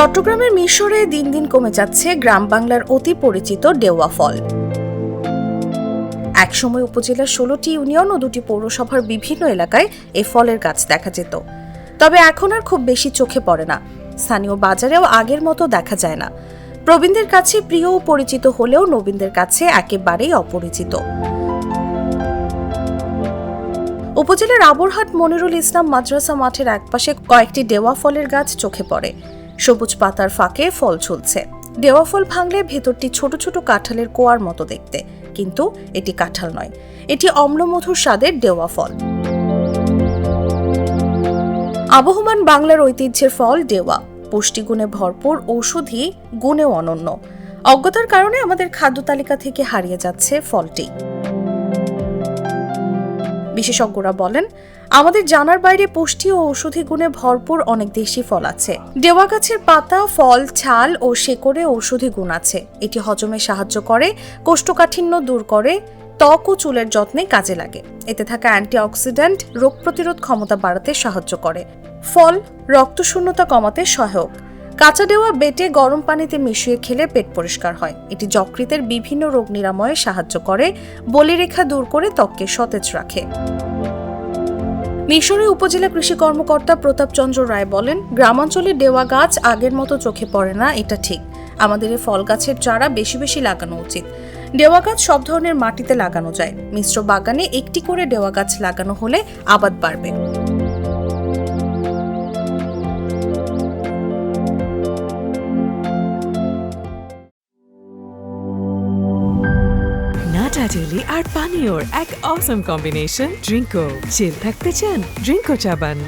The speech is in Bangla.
চট্টগ্রামের মিশরে দিন দিন কমে যাচ্ছে গ্রাম বাংলার অতি পরিচিত ডেওয়া ফল। একসময় উপজেলার 16টি ইউনিয়ন ও 2টি পৌরসভার বিভিন্ন এলাকায় এই ফলের গাছ দেখা যেত, তবে এখন আর খুব বেশি চোখে পড়ে না। স্থানীয় বাজারেও আগের মতো দেখা যায় না। প্রবীণদের কাছে প্রিয় ও পরিচিত হলেও নবীনদের কাছে একেবারেই অপরিচিত। উপজেলার আবরহাট মনিরুল ইসলাম মাদ্রাসা মাঠের একপাশে কয়েকটি ডেওয়া ফলের গাছ চোখে পড়ে। সবুজ পাতার ফাঁকে ফল ঝুলছে। ডেওয়া ফল ভাঙলে ভেতরটি ছোট ছোট কাঁঠালের কোয়ার মতো দেখতে, কিন্তু এটি কাঁঠাল নয়, এটি অম্লমধুর স্বাদের ডেওয়া ফল। আবহমান বাংলার ঐতিহ্যের ফল ডেওয়া পুষ্টিগুণে ভরপুর, ঔষধি গুণেও অনন্য। অজ্ঞতার কারণে আমাদের খাদ্য তালিকা থেকে হারিয়ে যাচ্ছে ফলটি। বিশেষজ্ঞরা বলেন, আমাদের জানার বাইরে পুষ্টি ও ঔষধি গুণে ভরপুর অনেক দেশি ফল আছে। ডেওয়া গাছের পাতা, ফল, ছাল ও শেকড়ে ঔষধি গুণ আছে। এটি হজমে সাহায্য করে, কোষ্ঠকাঠিন্য দূর করে, ত্বক ও চুলের যত্নে কাজে লাগে। এতে থাকা অ্যান্টিঅক্সিডেন্ট রোগ প্রতিরোধ ক্ষমতা বাড়াতে সাহায্য করে। ফল রক্তশূন্যতা কমাতে সহায়ক। কাঁচা ডেওয়া বেটে গরম পানিতে মিশিয়ে খেলে পেট পরিষ্কার হয়। এটি যকৃতের বিভিন্ন রোগ নিরাময়ে সাহায্য করে, বলিরেখা দূর করে ত্বককে সতেজ রাখে। মিশরে উপজেলা কৃষি কর্মকর্তা প্রতাপ চন্দ্র রায় বলেন, গ্রামাঞ্চলে ডেওয়া গাছ আগের মতো চোখে পড়ে না, এটা ঠিক। আমাদের এই ফল গাছের চারা বেশি বেশি লাগানো উচিত। ডেওয়া গাছ সব ধরনের মাটিতে লাগানো যায়। মিশ্র বাগানে একটি করে ডেওয়া গাছ লাগানো হলে আবাদ বাড়বে। নাটাজেলি আর পানীয়র এক অসম কম্বিনেশন ড্রিঙ্কো। চিল থাকতে চান, ড্রিঙ্কো চাবান।